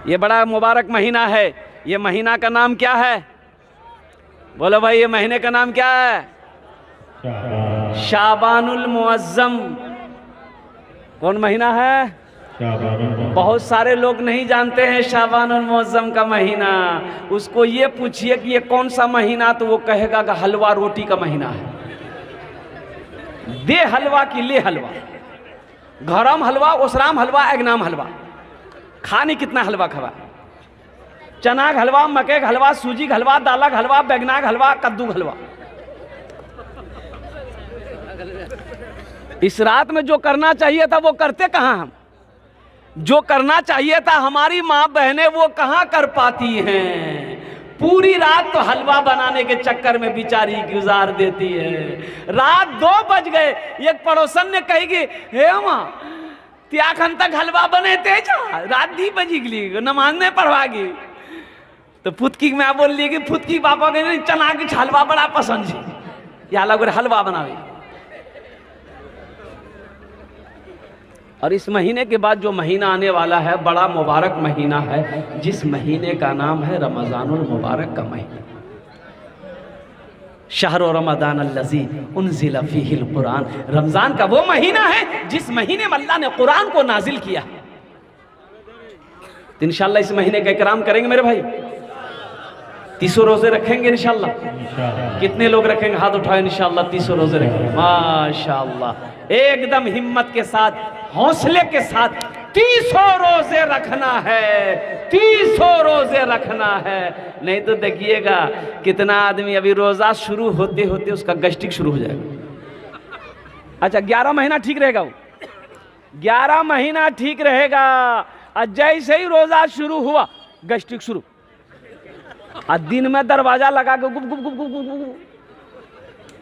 ये बड़ा मुबारक महीना है। ये महीना का नाम क्या है? बोलो भाई, ये महीने का नाम क्या है? शाबानुल मुअज्जम। कौन महीना है? बहुत सारे लोग नहीं जानते हैं शाबानुल मुअज्जम का महीना। उसको ये पूछिए कि ये कौन सा महीना, तो वो कहेगा कि हलवा रोटी का महीना है। दे हलवा की ले हलवा, घरम हलवा, ओसराम हलवा, एगनाम हलवा। खानी कितना हलवा खवा? चना का हलवा, मके का हलवा, सूजी का हलवा, दाला का हलवा, बैगना का हलवा, कद्दू का हलवा। इस रात में जो करना चाहिए था वो करते कहाँ हम? जो करना चाहिए था हमारी माँ बहनें वो कहाँ कर पाती हैं? पूरी रात तो हलवा बनाने के चक्कर में बेचारी गुजार देती है। रात 2 बज गए, एक पड़ोसन ने कही हे माँ त्याखन तक हलवा बने थे जा, रात 2 बजी गई, नमाज नहीं पढ़वागी। तो फुतकी मैं बोल ली कि फुतकी पापा के चना की हलवा बड़ा पसंद है, या लग हलवा बनावे। और इस महीने के बाद जो महीना आने वाला है बड़ा मुबारक महीना है, जिस महीने का नाम है रमज़ानुल मुबारक का महीना। शहर रमज़ान अल्लज़ी उन्ज़िल फ़ीहिल कुरान। रमज़ान का वो महीना है जिस महीने में अल्लाह ने कुरान को नाजिल किया। तो इंशाअल्लाह इस महीने का इकराम करेंगे मेरे भाई। 30 रोजे रखेंगे इंशाअल्लाह। कितने लोग रखेंगे? हाथ उठाए। इंशाअल्लाह 30 रोजे रखेंगे। माशाअल्लाह, एकदम हिम्मत के साथ, हौसले के साथ 30 रोजे रखना है, 30 रोजे रखना है। नहीं तो देखिएगा कितना आदमी अभी रोजा शुरू होते होते उसका गैस्ट्रिक शुरू हो जाएगा। अच्छा, 11 महीना ठीक रहेगा, वो 11 महीना ठीक रहेगा। और जैसे ही रोजा शुरू हुआ गैस्ट्रिक शुरू। और दिन में दरवाजा लगा के गुप गुप गुप गुप गुप गुप।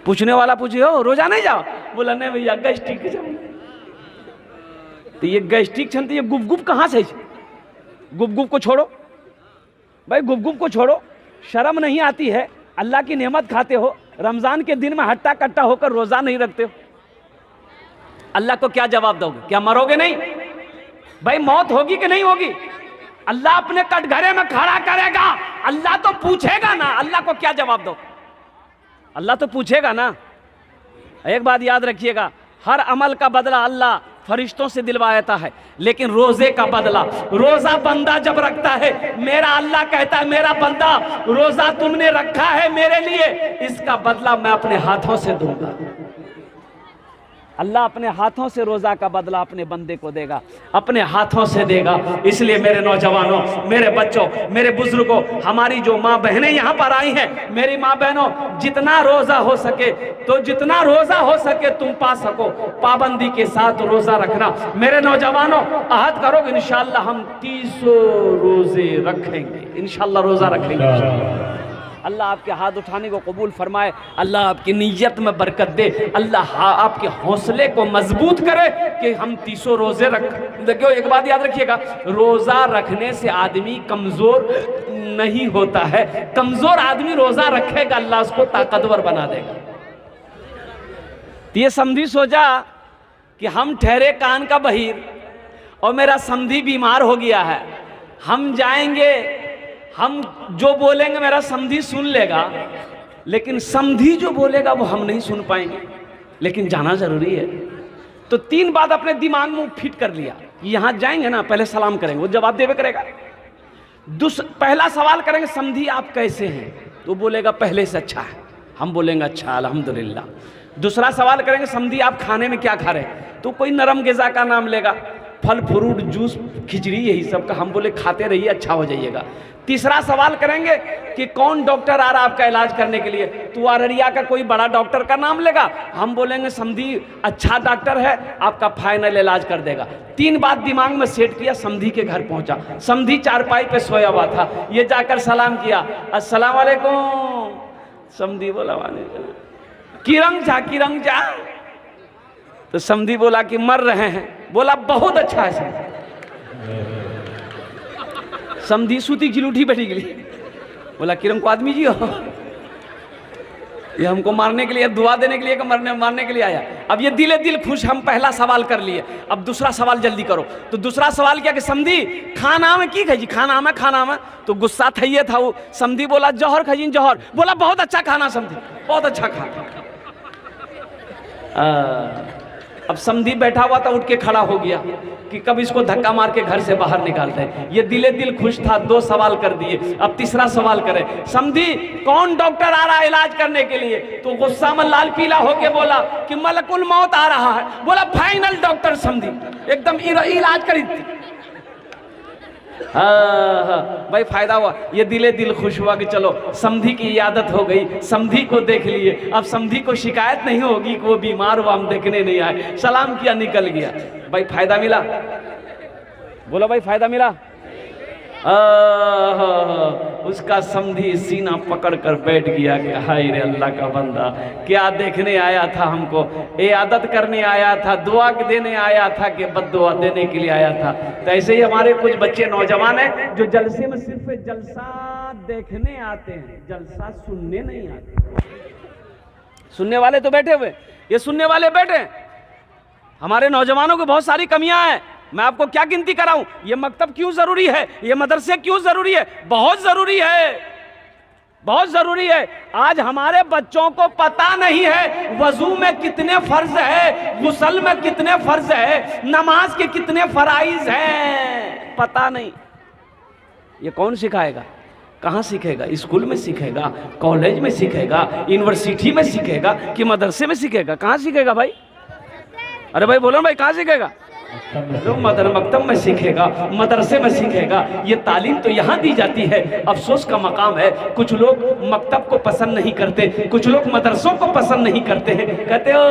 पूछने वाला पूछे हो रोजा नहीं जाओ? बोला नहीं भैया गैस्ट्रिक जाओ। तो ये गैस्ट्रिक छन, तो ये गुप गुप कहाँ से? गुप गुप को छोड़ो भाई, गुप गुप को छोड़ो। शर्म नहीं आती है? अल्लाह की नेमत खाते हो, रमजान के दिन में हट्टा कट्टा होकर रोजा नहीं रखते हो। अल्लाह को क्या जवाब दोगे? क्या मरोगे नहीं? भाई मौत होगी कि नहीं होगी? अल्लाह अपने कटघरे में खड़ा करेगा, अल्लाह तो पूछेगा ना। अल्लाह को क्या जवाब दो? अल्लाह तो पूछेगा ना। एक बात याद रखिएगा, हर अमल का बदला अल्लाह फरिश्तों से दिलवाता है, लेकिन रोजे का बदला रोजा बंदा जब रखता है, मेरा अल्लाह कहता है मेरा बंदा रोजा तुमने रखा है मेरे लिए, इसका बदला मैं अपने हाथों से दूंगा। अल्लाह अपने हाथों से रोजा का बदला अपने बंदे को देगा, अपने हाथों से देगा। इसलिए मेरे नौजवानों, मेरे बच्चों, मेरे बुजुर्गों, हमारी जो माँ बहनें यहाँ पर आई हैं, मेरी माँ बहनों, जितना रोजा हो सके तो जितना रोजा हो सके तुम पा सको, पाबंदी के साथ रोजा रखना। मेरे नौजवानों, अहद करो इंशाअल्लाह हम 30 रोजे रखेंगे, इंशाअल्लाह रोजा रखेंगे। अल्लाह आपके हाथ उठाने को कबूल फरमाए, अल्लाह आपकी नीयत में बरकत दे, अल्लाह आपके हौसले को मजबूत करे कि हम 30 रोजे रख। देखियो एक बात याद रखिएगा, रोजा रखने से आदमी कमजोर नहीं होता है। कमजोर आदमी रोजा रखेगा, अल्लाह उसको ताकतवर बना देगा। ये समझी सोचा कि हम ठहरे कान का बहीर और मेरा समधी बीमार हो गया है, हम जाएंगे, हम जो बोलेंगे मेरा समधी सुन लेगा, लेकिन समधी जो बोलेगा वो हम नहीं सुन पाएंगे, लेकिन जाना जरूरी है। तो 3 बात अपने दिमाग में फिट कर लिया। यहां जाएंगे ना, पहले सलाम करेंगे, वो जवाब देवे करेगा। पहला सवाल करेंगे समधी आप कैसे हैं, तो बोलेगा पहले से अच्छा है, हम बोलेंगे अच्छा अल्हम्दुलिल्लाह। दूसरा सवाल करेंगे समधी आप खाने में क्या खा रहे हैं, तो कोई नरम ग़िज़ा का नाम लेगा, फल फ्रूट जूस खिचड़ी यही सब का, हम बोले खाते रहिए अच्छा हो जाइएगा। तीसरा सवाल करेंगे कि कौन डॉक्टर आ रहा आपका इलाज करने के लिए, तो अररिया का कोई बड़ा डॉक्टर का नाम लेगा, हम बोलेंगे समधी अच्छा डॉक्टर है, आपका फाइनल इलाज कर देगा। 3 बात दिमाग में सेट किया, समधी के घर पहुंचा। समधी चारपाई पे सोया हुआ था, ये जाकर सलाम किया, अस्सलाम वालेकुम। समधी बोला वालेकुम। किरंग जा। तो समधी बोला कि मर रहे हैं। बोला बहुत अच्छा है समधी। समधी सूती की लूठी बैठी गई। बोला किरम को आदमी जी हो? ये हमको मारने के लिए, दुआ देने के लिए कि मारने के लिए आया। अब ये दिले दिल खुश, हम पहला सवाल कर लिए, अब दूसरा सवाल जल्दी करो। तो दूसरा सवाल क्या कि समधी खाना में की खाई, खाना में तो गुस्सा था ये था वो। समधी बोला जौहर खाई, जौहर बोला बहुत अच्छा खाना समधी, बहुत अच्छा खाना। अब समधी बैठा हुआ था, उठ के खड़ा हो गया कि कब इसको धक्का मार के घर से बाहर निकालते हैं। ये दिले दिल खुश था, 2 सवाल कर दिए, अब तीसरा सवाल करे। समधी कौन डॉक्टर आ रहा है इलाज करने के लिए? तो गुस्सा में लाल पीला होके बोला कि मलकुल मौत आ रहा है। बोला फाइनल डॉक्टर समधी एकदम इलाज करी थी। हाँ भाई फायदा हुआ, ये दिले दिल खुश हुआ कि चलो समधी की आदत हो गई, समधी को देख लिए, अब समधी को शिकायत नहीं होगी कि वो बीमार हुआ हम देखने नहीं आए। सलाम किया निकल गया। भाई फायदा मिला, बोलो भाई फायदा मिला। उसका समधी सीना पकड़ कर बैठ गया कि हाय रे अल्लाह का बंदा, क्या देखने आया था हमको, इयादत करने आया था, दुआ देने आया था कि बद्दुआ देने के लिए आया था। तो ऐसे ही हमारे कुछ बच्चे नौजवान हैं जो जलसे में सिर्फ जलसा देखने आते हैं, जलसा सुनने नहीं आते। सुनने वाले तो बैठे हुए, ये सुनने वाले बैठे। हमारे नौजवानों को बहुत सारी कमियां हैं। मैं आपको क्या गिनती कराऊं? ये मकतब क्यों जरूरी है, ये मदरसे क्यों जरूरी है? बहुत जरूरी है, बहुत जरूरी है। आज हमारे बच्चों को पता नहीं है वजू में कितने फर्ज है, गुस्ल में कितने फर्ज है, नमाज के कितने फराइज हैं, पता नहीं। ये कौन सिखाएगा? कहाँ सीखेगा? स्कूल में सीखेगा, कॉलेज में सीखेगा, यूनिवर्सिटी में सीखेगा कि मदरसे में सीखेगा? कहाँ सीखेगा भाई? अरे भाई बोलो भाई, कहाँ सीखेगा? तो मकतब में सीखेगा, मदरसे में सीखेगा। ये तालीम तो यहाँ दी जाती है। अफसोस का मकाम है, कुछ लोग मकतब को पसंद नहीं करते, कुछ लोग मदरसों को पसंद नहीं करते हैं। कहते हो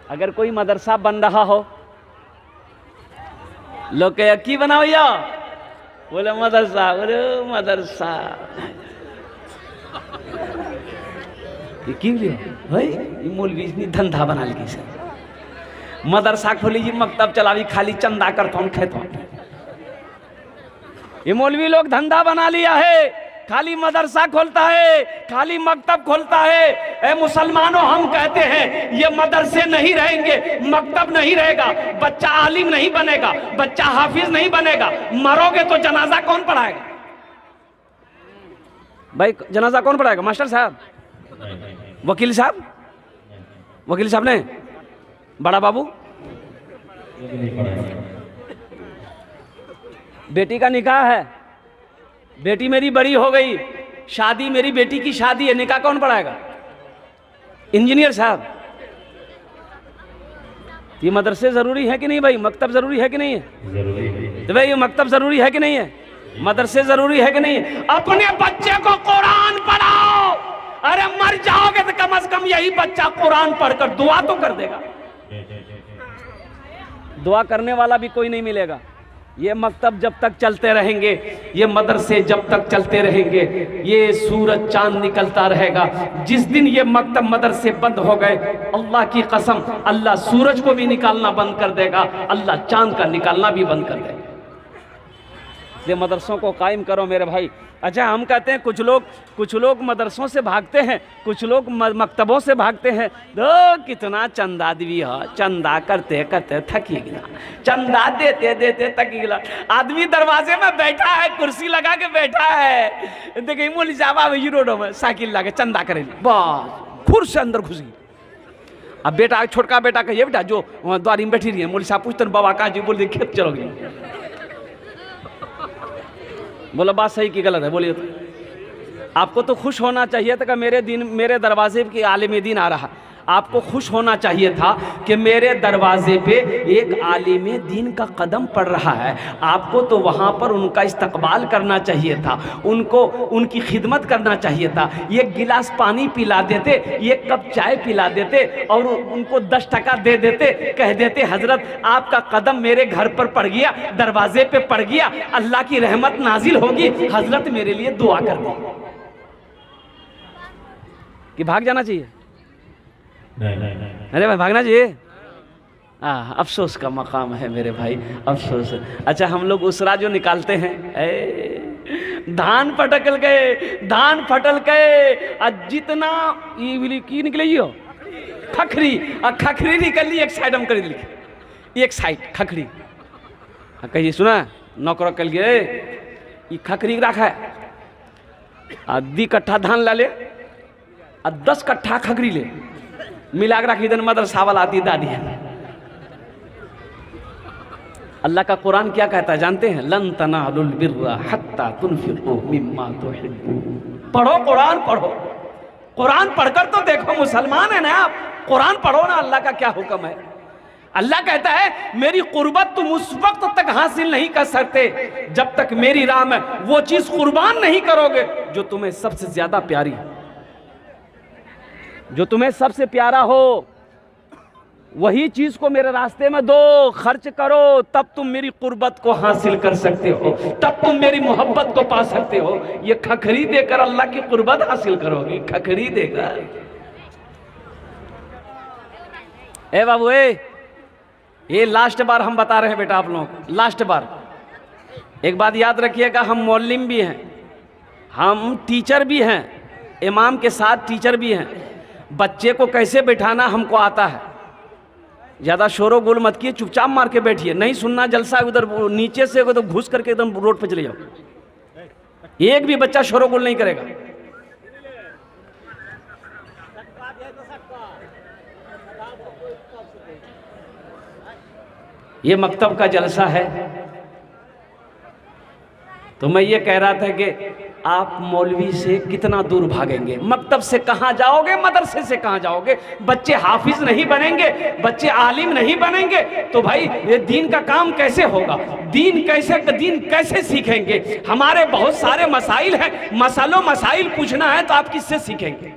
अगर कोई मदरसा बन रहा हो, लोग कहे की बना भैया? बोले मदरसा। बोले मदरसा ये क्यों लिया भाई? ये मौलवी इतनी धंधा बना ली सर, मदरसा खोली जी, मकतब चलावी, खाली चंदा करता हूँ खेता हूँ। ये मौलवी लोग धंधा बना लिया है, खाली मदरसा खोलता है, खाली मकतब खोलता है। ए मुसलमानों, हम कहते हैं ये मदरसे नहीं रहेंगे, मकतब नहीं रहेगा, बच्चा आलिम नहीं बनेगा, बच्चा हाफिज नहीं बनेगा, मरोगे तो जनाजा कौन पढ़ाएगा? भाई जनाजा कौन पढ़ाएगा? मास्टर साहब, वकील साहब, वकील साहब ने, बड़ा बाबू। बेटी का निकाह है, बेटी मेरी बड़ी हो गई, शादी मेरी बेटी की शादी है, निकाह कौन पढ़ाएगा? इंजीनियर साहब। ये मदरसे जरूरी है कि नहीं भाई? मकतब जरूरी है कि नहीं है? जरूरी है। तो भाई ये मकतब जरूरी है कि नहीं है? मदरसे जरूरी है कि नहीं है? अपने बच्चे को कुरान पढ़ाओ। अरे मर जाओगे तो कम से कम यही बच्चा कुरान पढ़कर दुआ तो कर देगा। दुआ करने वाला भी कोई नहीं मिलेगा। ये मकतब जब तक चलते रहेंगे, ये मदरसे जब तक चलते रहेंगे, ये सूरज चांद निकलता रहेगा। जिस दिन ये मकतब मदरसे बंद हो गए, अल्लाह की कसम, अल्लाह सूरज को भी निकालना बंद कर देगा, अल्लाह चांद का निकालना भी बंद कर देगा। इसलिए मदरसों को कायम करो मेरे भाई। अच्छा, हम कहते हैं कुछ लोग मदरसों से भागते हैं, कुछ लोग मकतबों से भागते हैं। दो कितना चंदा दिवी है, चंदा करते करते थकी गया, चंदा देते देते थकी गया। आदमी दरवाजे में बैठा है, कुर्सी लगा के बैठा है, देखिए मोली साहब रोडों में साइकिल ला के चंदा करे, बस फुर से अंदर घुस गई। अब बेटा, छोटका बेटा कहिए, बेटा जो वहाँ द्वारी में बैठी रही है, मोली साहब पूछते बाबा का जी, बोल खेत चलो गई। बोलो बात सही की गलत है? बोलिए तो। आपको तो खुश होना चाहिए था कि मेरे दरवाजे की आलिम दीन आ रहा। आपको खुश होना चाहिए था कि मेरे दरवाजे पे एक आलिम दीन का कदम पड़ रहा है। आपको तो वहाँ पर उनका इस्तकबाल करना चाहिए था, उनको उनकी खिदमत करना चाहिए था। एक गिलास पानी पिला देते, एक कप चाय पिला देते और उनको 10 टका दे देते, कह देते हजरत आपका कदम मेरे घर पर पड़ गया, दरवाजे पे पड़ गया, अल्लाह की रहमत नाजिल होगी, हजरत मेरे लिए दुआ कर दे। कि भाग जाना चाहिए? नहीं। अरे भाई भागना चाहिए। अफसोस का मकाम है मेरे भाई, अफसोस। अच्छा, हम लोग उसरा जो निकालते हैं, धान पटकल गए, धान फटल गए, और जितना ये की निकले हो खखरी, और खखरी निकल ली एक साइड हम कर दी, एक साइड खखरी। कहिए सुना नौकर कल गए ये खखरी रखा है, 2 कट्ठा धान ला ले और 10 कट्ठा खखरी ले, मिला के रखी। मदरसा वाला आती दादी है। अल्लाह का कुरान क्या कहता है जानते हैं? लन तनालुल बिर्रा हत्ता तुनफिकू मिम्मा तुहिब्बून। पढ़ो कुरान, पढ़ो कुरान, पढ़कर तो देखो, मुसलमान है ना आप, कुरान पढ़ो ना। अल्लाह का क्या हुक्म है? अल्लाह कहता है मेरी कुर्बत तुम उस वक्त तक हासिल नहीं कर सकते जब तक मेरी राह में वो चीज कुर्बान नहीं करोगे जो तुम्हें सबसे ज्यादा प्यारी है। जो तुम्हें सबसे प्यारा हो वही चीज को मेरे रास्ते में दो, खर्च करो, तब तुम मेरी कुर्बत को हासिल कर सकते हो, तब तुम मेरी मोहब्बत को पा सकते हो। ये खखरी देकर अल्लाह की कुर्बत हासिल करोगे, खखरी देकर। ए बाबू ये लास्ट बार हम बता रहे हैं बेटा आप लोगों को, लास्ट बार एक बात याद रखिएगा, हम मौलवी भी हैं, हम टीचर भी हैं, इमाम के साथ टीचर भी हैं। बच्चे को कैसे बैठाना हमको आता है। ज़्यादा शोरो गुल मत किए, चुपचाप मार के बैठिए, नहीं सुनना जलसा उधर नीचे से तो घुस करके एकदम रोड पे चले जाओ। एक भी बच्चा शोरो गुल नहीं करेगा। ये मकतब का जलसा है। तो मैं ये कह रहा था कि आप मौलवी से कितना दूर भागेंगे, मकतब से कहाँ जाओगे, मदरसे से कहाँ जाओगे। बच्चे हाफिज नहीं बनेंगे, बच्चे आलिम नहीं बनेंगे तो भाई ये दीन का काम कैसे होगा? दीन कैसे सीखेंगे? हमारे बहुत सारे मसाइल हैं, मसाइल पूछना है तो आप किससे सीखेंगे?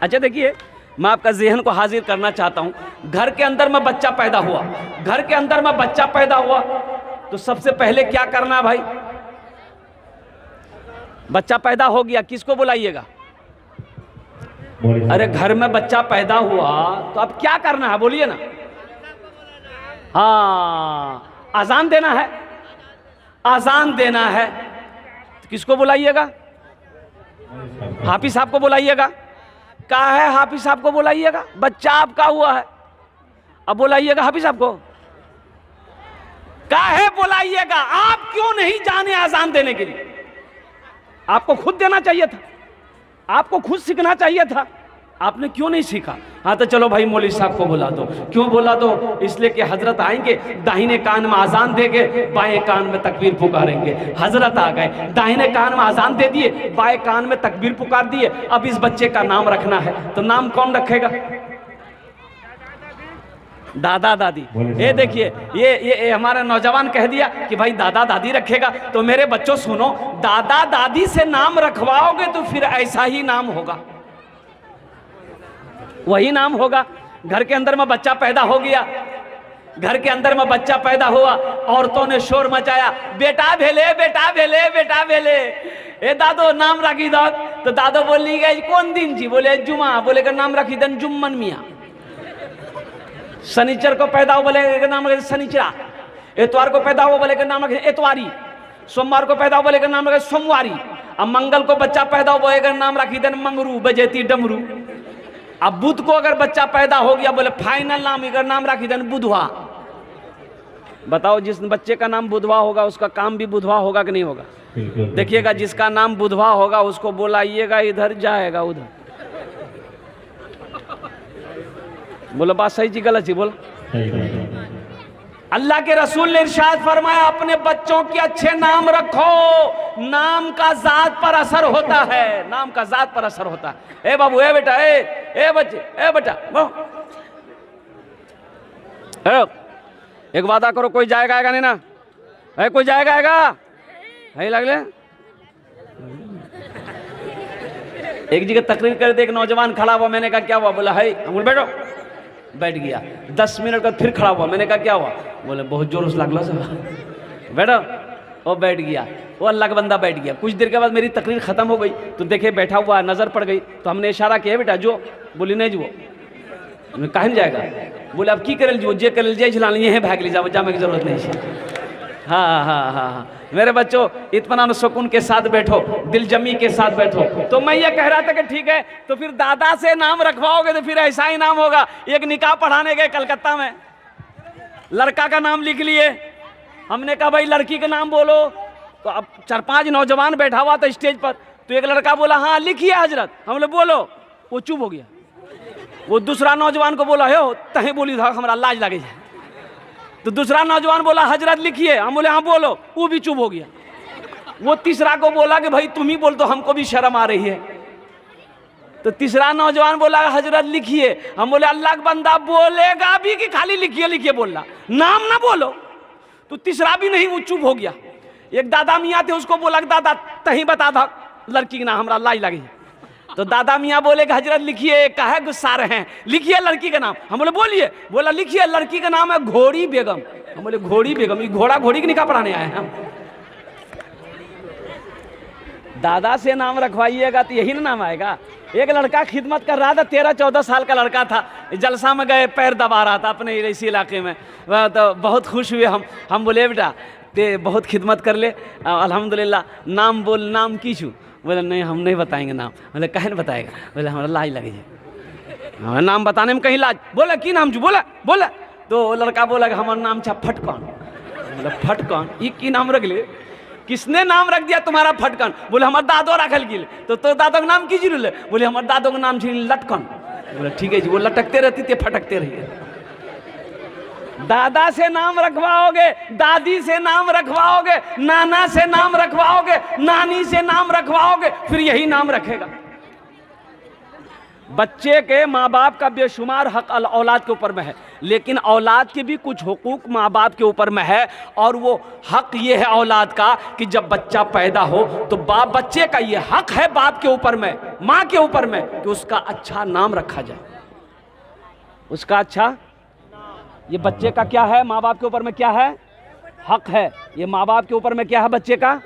अच्छा देखिए, मैं आपका ज़हन को हाजिर करना चाहता हूँ। घर के अंदर में बच्चा पैदा हुआ, घर के अंदर में बच्चा पैदा हुआ तो सबसे पहले क्या करना भाई? बच्चा पैदा हो गया, किसको बुलाइएगा? अरे घर में बच्चा पैदा हुआ तो अब क्या करना है बोलिए ना? हाँ, अजान देना है, अजान देना है तो किसको बुलाइएगा? हाफिज साहब को बुलाइएगा। कहा है हाफिज साहब को बुलाइएगा, बच्चा आपका हुआ है, अब बुलाइएगा हाफिज साहब को। काहे बुलाइएगा? आप क्यों नहीं जाने अजान देने के लिए? आपको खुद देना चाहिए था, आपको खुद सीखना चाहिए था, आपने क्यों नहीं सीखा? हाँ तो चलो भाई मौलवी साहब को बुला दो। क्यों बुला दो? इसलिए कि हजरत आएंगे, दाहिने कान में अजान देंगे, बाएं कान में तकबीर पुकारेंगे। हजरत आ गए, दाहिने कान में अजान दे दिए, बाएं कान में तकबीर पुकार दिए। अब इस बच्चे का नाम रखना है तो नाम कौन रखेगा? दादा दादी। ये देखिए, ये हमारा नौजवान कह दिया कि भाई दादा दादी रखेगा। तो मेरे बच्चों सुनो, दादा दादी से नाम रखवाओगे तो फिर ऐसा ही नाम होगा, वही नाम होगा। घर के अंदर में बच्चा पैदा हो गया, घर के अंदर में बच्चा पैदा हुआ, औरतों ने शोर मचाया, बेटा भेले, बेटा भेले, बेटा भेले। ए दादो नाम रखी दो। तो दादो बोली गई कौन दिन जी? बोले जुमा। बोले का नाम रखी दन जुम्मन मियाँ। शनिचर को पैदा हो बोले का नाम रखे शनिचरा। एतवार को पैदा हो बोले का नाम रखे एतवारी। सोमवार को पैदा हो बोले का नाम रखे सोमवारी। अब मंगल को बच्चा पैदा हो बोले का नाम रखी दन मंगरू, बजेती डमरू। अब बुध को अगर बच्चा पैदा हो गया बोले फाइनल नाम रखी दन बुधवा। बताओ, जिस बच्चे का नाम बुधवा होगा उसका काम भी बुधवा होगा कि नहीं होगा? देखिएगा, जिसका नाम बुधवा होगा उसको बुलाइएगा, इधर जाएगा उधर। बोलो बात सही जी गलत जी? बोलो। अल्लाह के रसूल ने इरशाद फरमाया, अपने बच्चों के अच्छे नाम रखो। नाम का जात पर असर होता है, नाम का जात पर असर होता है। ए बाबू, ए बेटा, ए बच्चे, ए बेटा, एक वादा करो, कोई जाएगा आएगा नहीं ना? है कोई जाएगा आएगा? है लगले एक जगह तकरीर कर दे, एक नौजवान खड़ा हुआ, मैंने कहा क्या हुआ? बोला है। हम बैठो, बैठ गया। 10 मिनट बाद फिर खड़ा हुआ, मैंने कहा क्या हुआ? बोले बहुत जोर से लगला सब। बैठो, वो बैठ गया, वो अल्लाह का बंदा बैठ गया। कुछ देर के बाद मेरी तकरीर खत्म हो गई तो देखे बैठा हुआ, नजर पड़ गई तो हमने इशारा किया, बेटा जो। बोली नहीं जो। कहीं जाएगा? बोले अब की करल जो, जे करल जे झिला ये भाग ली जाओ, जाने की जरूरत नहीं है। हाँ हाँ हाँ हाँ मेरे बच्चों, इत्मीनान सुकून के साथ बैठो, दिलजमी के साथ बैठो। तो मैं ये कह रहा था कि ठीक है, तो फिर दादा से नाम रखवाओगे तो फिर ऐसा ही नाम होगा। एक निकाह पढ़ाने गए कलकत्ता में, लड़का का नाम लिख लिए। हमने कहा भाई लड़की का नाम बोलो, तो अब 4-5 नौजवान बैठा हुआ था स्टेज पर। तो एक लड़का बोला हाँ लिखिए हजरत। हम बोले बोलो, वो चुप हो गया। वो दूसरा नौजवान को बोला हो तहे बोली था हमारा लाज लगे जाए। तो दूसरा नौजवान बोला हजरत लिखिए। हम बोले हाँ बोलो, वो भी चुप हो गया। वो तीसरा को बोला कि भाई तुम ही बोल, तो हमको भी शर्म आ रही है। तो तीसरा नौजवान बोला हजरत लिखिए। हम बोले अल्लाह का बंदा बोलेगा भी कि खाली लिखिए लिखिए बोलना, नाम ना बोलो। तो तीसरा भी नहीं, वो चुप हो गया। एक दादा मियाँ थे, उसको बोला कि दादा तही बता था लड़की के नाम, हमारा लाज लगी। तो दादा मियाँ बोले कि हजरत लिखिए, काहे गुस्सा रहे हैं, लिखिए लड़की का नाम। हम बोले बोलिए। बोला लिखिए लड़की का नाम है घोड़ी बेगम। हम बोले घोड़ी बेगम, ये घोड़ा घोड़ी की निकाह पढ़ाने आए हैं हम। दादा से नाम रखवाइएगा तो यही ना नाम आएगा। एक लड़का खिदमत कर रहा था, 13-14 साल का लड़का था। जलसा में गए, पैर दबा रहा था अपने इसी इलाके में। वह तो बहुत खुश हुए हम बोले बेटा ते बहुत खिदमत कर ले, अल्हम्दुलिल्लाह, नाम बोल, नाम कीचू। बोले नहीं हम नहीं बताएंगे नाम। बोले कहे न बताएगा। बोले हमारा लाज लगे हमारा नाम बताने में कहीं लाज। बोला की नाम चू, बोला बोला। तो लड़का बोला कि हमारा नाम था फटकन। बोला फटकन, ये की नाम रख ले, किसने नाम रख दिया तुम्हारा फटकन? बोले हमारे दादो रखल गिल। तो दादो का नाम की जरूर? बोले हमारे दादो का नाम लटकन। बोले ठीक है जी, वो लटकते रहती थे, फटकते रहिए। दादा से नाम रखवाओगे, दादी से नाम रखवाओगे, नाना से नाम रखवाओगे, नानी से नाम रखवाओगे, फिर यही नाम रखेगा। बच्चे के माँ बाप का बेशुमार हक औलाद के ऊपर में है, लेकिन औलाद के भी कुछ हुकूक माँ बाप के ऊपर में है। और वो हक ये है औलाद का कि जब बच्चा पैदा हो तो बच्चे का ये हक है बाप के ऊपर में, माँ के ऊपर में, कि उसका अच्छा नाम रखा जाए। उसका अच्छा, ये बच्चे का क्या है, माँ बाप के ऊपर में क्या है, हक है। ये माँ बाप के ऊपर में क्या है, बच्चे का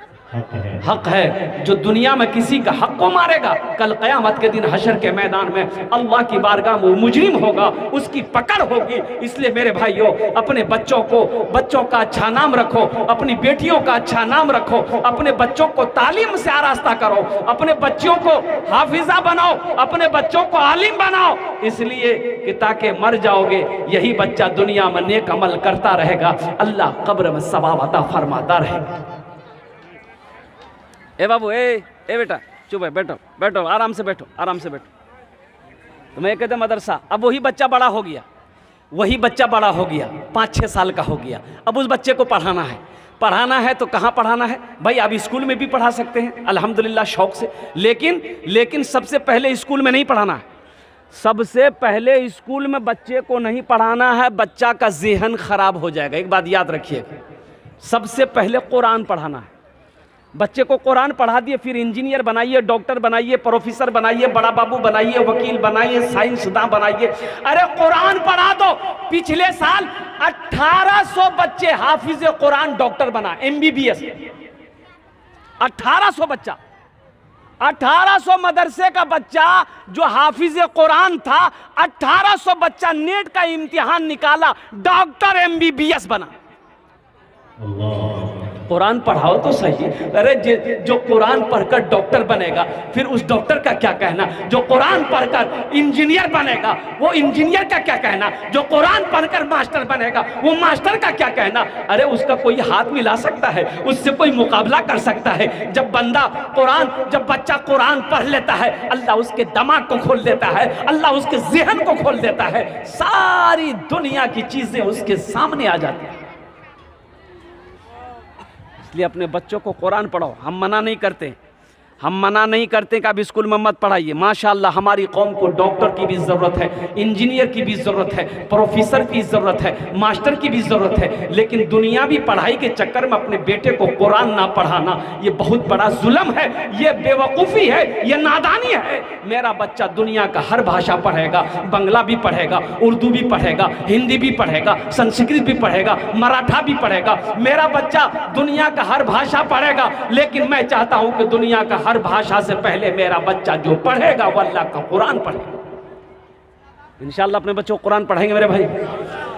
हक है। जो दुनिया में किसी का हक को मारेगा, कल क़यामत के दिन हशर के मैदान में अल्लाह की बारगाह में मुजरिम होगा, उसकी पकड़ होगी। इसलिए मेरे भाइयों, अपने बच्चों का अच्छा नाम रखो, अपनी बेटियों का अच्छा नाम रखो, अपने बच्चों को तालीम से आरास्ता करो, अपने बच्चों को हाफिजा बनाओ, अपने बच्चों को आलिम बनाओ, इसलिए कि ताकि मर जाओगे यही बच्चा दुनिया में नेक अमल करता रहेगा, अल्लाह कब्र में सवाब अता फरमाता रहेगा। ए बाबू, ए बेटा चुप है, बैठो बैठो, आराम से बैठो, आराम से बैठो। तो मैं कहते मदरसा, अब वही बच्चा बड़ा हो गया, 5-6 साल का हो गया। अब उस बच्चे को पढ़ाना है तो कहाँ पढ़ाना है भाई? आप स्कूल में भी पढ़ा सकते हैं अल्हम्दुलिल्लाह शौक से, लेकिन सबसे पहले स्कूल में नहीं पढ़ाना है। सबसे पहले स्कूल में बच्चे को नहीं पढ़ाना है, बच्चा का ज़हन खराब हो जाएगा। एक बात याद रखिएगा, सबसे पहले कुरान पढ़ाना है। बच्चे को कुरान पढ़ा दिए, फिर इंजीनियर बनाइए, डॉक्टर बनाइए, प्रोफेसर बनाइए, बड़ा बाबू बनाइए, वकील बनाइए, साइंसदान बनाइए। अरे कुरान पढ़ा दो। पिछले साल 1800 बच्चे हाफिज कुरान डॉक्टर बना, MBBS। 1800 बच्चा, 1800 मदरसे का बच्चा जो हाफिज कुरान था, 1800 बच्चा नेट का इम्तिहान निकाला, डॉक्टर MBBS बना। कुरान पढ़ाओ तो सही। अरे जो कुरान पढ़कर डॉक्टर बनेगा, फिर उस डॉक्टर का क्या कहना? जो कुरान पढ़कर इंजीनियर बनेगा, वो इंजीनियर का क्या कहना? जो कुरान पढ़कर मास्टर बनेगा, वो मास्टर का क्या कहना? अरे उसका कोई हाथ मिला सकता है? उससे कोई मुकाबला कर सकता है? जब बच्चा कुरान पढ़ लेता है, अल्लाह उसके दिमाग को खोल देता है, अल्लाह उसके ज़हन को खोल देता है, सारी दुनिया की चीजें उसके सामने आ जाती हैं। इसलिए अपने बच्चों को कुरान पढ़ाओ। हम मना नहीं करते कि आप स्कूल में मत पढ़ाइए। माशाअल्लाह हमारी कौम को डॉक्टर की भी ज़रूरत है, इंजीनियर की भी ज़रूरत है, प्रोफेसर की ज़रूरत है, मास्टर की भी ज़रूरत है। लेकिन दुनियावी पढ़ाई के चक्कर में अपने बेटे को कुरान ना पढ़ाना, ये बहुत बड़ा जुल्म है, ये बेवकूफ़ी है, ये नादानी है। मेरा बच्चा दुनिया का हर भाषा पढ़ेगा, बंगला भी पढ़ेगा, उर्दू भी पढ़ेगा, हिंदी भी पढ़ेगा, संस्कृत भी पढ़ेगा, मराठा भी पढ़ेगा। मेरा बच्चा दुनिया का हर भाषा पढ़ेगा, लेकिन मैं चाहता हूँ कि दुनिया का हर भाषा से पहले मेरा बच्चा जो पढ़ेगा वो अल्लाह का कुरान पढ़ेगा। इंशाअल्लाह अपने बच्चों को कुरान पढ़ाएंगे मेरे भाई।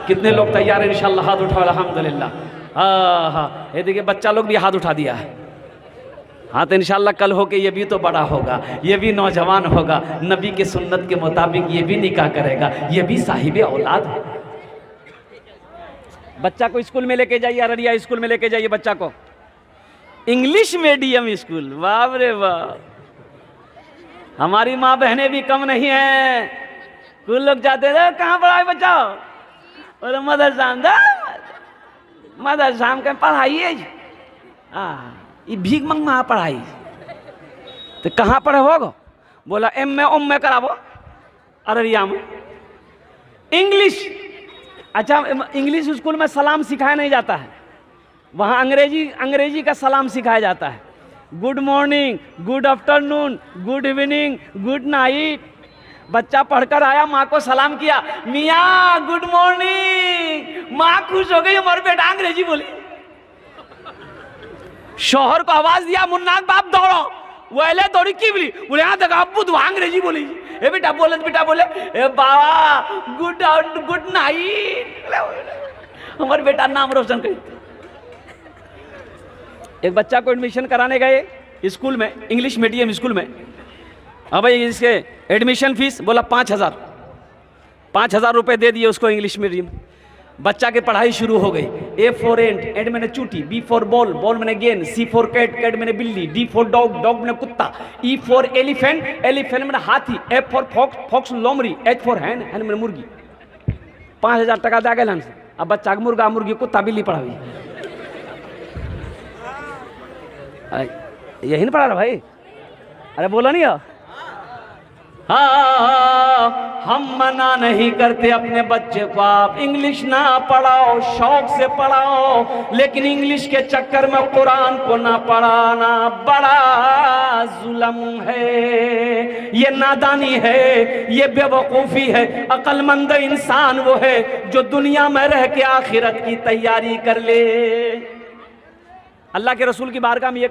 कितने लोग तैयार हैं इंशाअल्लाह? हाथ उठाओ। अल्हम्दुलिल्लाह। हाँ, ये देखिए बच्चा लोग भी हाथ उठा दिया है। हाँ, तो इंशाल्लाह कल हो के ये भी तो बड़ा होगा, ये भी नौजवान होगा, नबी के सुन्नत के मुताबिक ये भी निकाह करेगा, ये भी साहिब औलाद है। बच्चा को स्कूल में लेके जाइए, अररिया स्कूल में लेके जाइए बच्चा को, इंग्लिश मीडियम स्कूल, वाह रे वाह। हमारी माँ बहनें भी कम नहीं है, कुछ लोग जाते थे कहाँ पढ़ा है बच्चा, और मदरसा में पढ़ाइए, ये भीख मंगमा पढ़ाई, तो कहाँ पढ़े होगा? बोला एम में करावो अररिया में। इंग्लिश, अच्छा इंग्लिश स्कूल में सलाम सिखाया नहीं जाता है, वहाँ अंग्रेजी का सलाम सिखाया जाता है। Good morning, good afternoon, good evening, good night. बच्चा पढ़कर आया, माँ को सलाम किया, मियाँ गुड मॉर्निंग। माँ खुश हो गई, हमारे बेटा अंग्रेजी बोली। शोहर को आवाज दिया, मुन्ना बाप दौड़ो, वो एले दौड़ी की बोली, बोले यहाँ तक अब्बू तो अंग्रेजी बोली। ए बेटा बोले ए बाबा गुड नाइट। हमारे बेटा नाम रोशन कर। एक बच्चा को एडमिशन कराने गए स्कूल में, इंग्लिश मीडियम स्कूल में। अब भाई इसके एडमिशन फीस बोला 5,000 रुपए दे दिए उसको इंग्लिश मीडियम। बच्चा की पढ़ाई शुरू हो गई। ए फॉर एंट मैंने चूटी, बी फॉर बॉल, बॉल मैंने गेंद, सी फॉर कैट, कैट मैंने बिल्ली, डी फॉर डॉग, डॉग मैंने कुत्ता, ई फॉर एलिफेंट, एलिफेंट मैंने हाथी, एफ फॉर फॉक्स, फॉक्स लोमड़ी, एच फॉर हैन, हैन मैंने मुर्गी। 5,000 टका दे गए हमसे। अब बच्चा मुर्गा मुर्गी कुत्ता बिल्ली पढ़ावी, यही नहीं पढ़ा रहा भाई। अरे बोला नहीं हो? हाँ, हम मना नहीं करते अपने बच्चे को आप इंग्लिश ना पढ़ाओ, शौक से पढ़ाओ, लेकिन इंग्लिश के चक्कर में कुरान को ना पढ़ाना बड़ा जुल्म है, ये नादानी है, ये बेवकूफ़ी है। अक्लमंद इंसान वो है जो दुनिया में रह के आखिरत की तैयारी कर ले। अल्लाह के रसूल की बारगाह में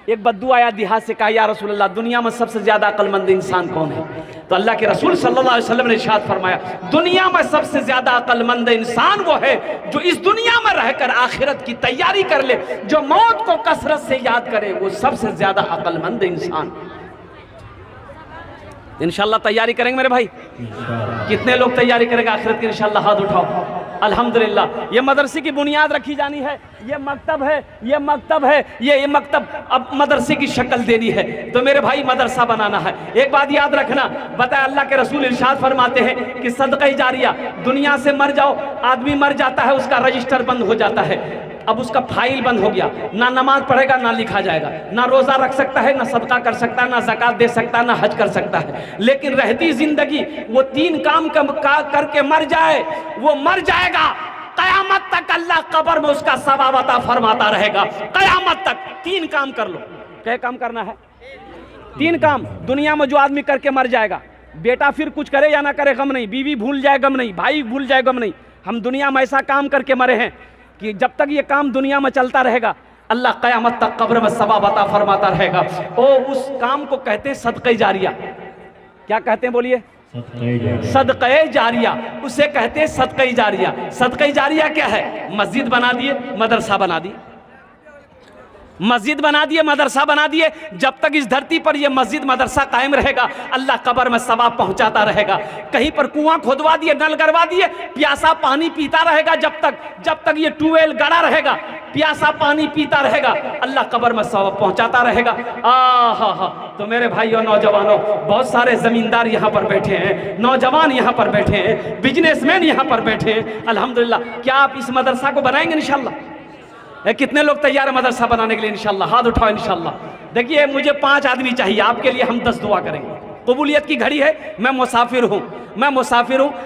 एक बद्दू आया देहात से, कहा या रसूल अल्लाह दुनिया में सबसे ज्यादा अक्लमंद इंसान कौन है? तो अल्लाह के रसूल सल्लल्लाहु अलैहि वसल्लम ने इरशाद फरमाया, दुनिया में सबसे ज्यादा अक्लमंद इंसान वो है जो इस दुनिया में रहकर आखिरत की तैयारी कर ले, जो मौत को कसरत से याद करे, वो सबसे ज्यादा अक्लमंद इंसान। इंशाल्लाह तैयारी करेंगे मेरे भाई। कितने लोग तैयारी करेंगे आखिरत की? इंशाल्लाह हाथ उठाओ। अल्हम्दुलिल्लाह, ये मदरसे की बुनियाद रखी जानी है, ये मकतब है, ये मकतब है, ये मकतब अब मदरसे की शक्ल देनी है। तो मेरे भाई मदरसा बनाना है। एक बात याद रखना, बताया अल्लाह के रसूल इरशाद फरमाते हैं कि सदका जारिया, दुनिया से मर जाओ, आदमी मर जाता है, उसका रजिस्टर बंद हो जाता है, अब उसका फाइल बंद हो गया, ना नमाज पढ़ेगा ना लिखा जाएगा, ना रोजा रख सकता है, ना सदका कर सकता है, ना ज़कात दे सकता है, ना हज कर सकता है। लेकिन रहती जिंदगी वो 3 काम करके मर जाए, वो मर जाएगा, कयामत तक अल्लाह कब्र में उसका सवाब अता फरमाता रहेगा। कयामत तक 3 काम कर लो। क्या काम करना है? 3 काम। दुनिया में जो आदमी करके मर जाएगा, बेटा फिर कुछ करे या ना करे गम नहीं, बीवी भूल जाए गम नहीं, भाई भूल जाए गम नहीं। हम दुनिया में ऐसा काम करके मरे हैं कि जब तक ये काम दुनिया में चलता रहेगा, अल्लाह क़यामत तक कब्र में सवाब अता फरमाता रहेगा। ओ उस काम को कहते हैं सदक़े जारिया। क्या कहते हैं बोलिए? सदक़े जारिया। उसे कहते हैं सदक़े जारिया। सदक़े जारिया क्या है? मस्जिद बना दिए, मदरसा बना दिए, मस्जिद बना दिए, मदरसा बना दिए। जब तक इस धरती पर यह मस्जिद मदरसा कायम रहेगा, अल्लाह कब्र में सवाब पहुंचाता रहेगा। कहीं पर कुआं खोदवा दिए, नल गड़वा दिए, प्यासा पानी पीता रहेगा। जब तक ये ट्यूबवेल गड़ा रहेगा, प्यासा पानी पीता रहेगा, अल्लाह कब्र में सवाब पहुंचाता रहेगा। हा। तो मेरे भाइयों, नौजवानों, बहुत सारे जमींदार यहाँ पर बैठे हैं, नौजवान यहाँ पर बैठे हैं, बिजनेसमैन यहाँ पर बैठे हैं। अल्हम्दुलिल्लाह, क्या आप इस मदरसा को बनाएंगे इंशाल्लाह? कितने लोग तैयार है मदरसा बनाने के लिए? इंशाल्लाह हाथ उठाओ। इंशाल्लाह देखिए, मुझे 5 आदमी चाहिए, आपके लिए हम 10 दुआ करेंगे। कबूलियत की घड़ी है, मैं मुसाफिर हूँ।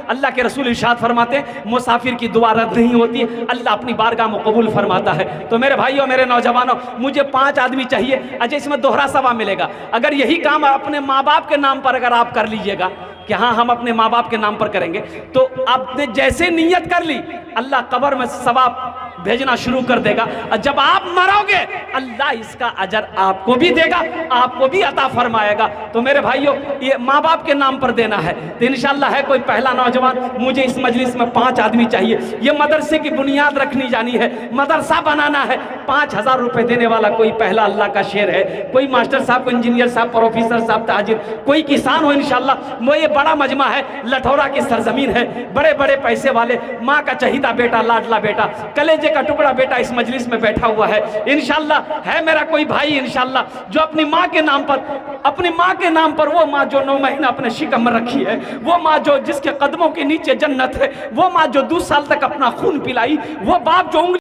अल्लाह के रसूल इरशाद फरमाते हैं, मुसाफिर की दुआ रद्द नहीं होती, अल्लाह अपनी बारगाह में कबूल फरमाता है। तो मेरे भाइयों, मेरे नौजवानों, मुझे 5 आदमी चाहिए। अच्छा, इसमें दोहरा सवाब मिलेगा। अगर यही काम अपने माँ बाप के नाम पर अगर आप कर लीजिएगा कि हाँ हम अपने माँ बाप के नाम पर करेंगे, तो आपने जैसे नीयत कर ली, अल्लाह कब्र में सवाब भेजना शुरू कर देगा। और जब आप मरोगे अल्लाह इसका अजर आपको भी देगा, आपको भी अता फरमाएगा। तो मेरे भाइयों, ये माँ बाप के नाम पर देना है तो इंशाअल्लाह है कोई पहला नौजवान, मुझे इस मजलिस में 5 आदमी चाहिए, ये मदरसे की बुनियाद रखनी जानी है, मदरसा बनाना है। 5000 रुपए देने वाला कोई पहला अल्लाह का शेर है, कोई मास्टर साहब, कोई इंजीनियर साहब, प्रोफेसर साहब, ताजिर, कोई किसान हो इंशाअल्लाह। वो ये बड़ा मजमा है, लठौरा की सरजमीन है, बड़े बड़े पैसे वाले, माँ का चहीता बेटा, लाडला बेटा, कलेजे का टुकड़ा बेटा इस मजलिस में बैठा हुआ है। इंशाअल्लाह है मेरा कोई भाई इंशाअल्लाह जो अपनी माँ के नाम पर, अपनी माँ के नाम पर, वो माँ जो 9 महीना अपने शिकम में रखी है, वो माँ जो जिसके कदमों के नीचे जन्नत है, वो माँ जो 2 साल तक अपना खून पिलाई, वो बाप जो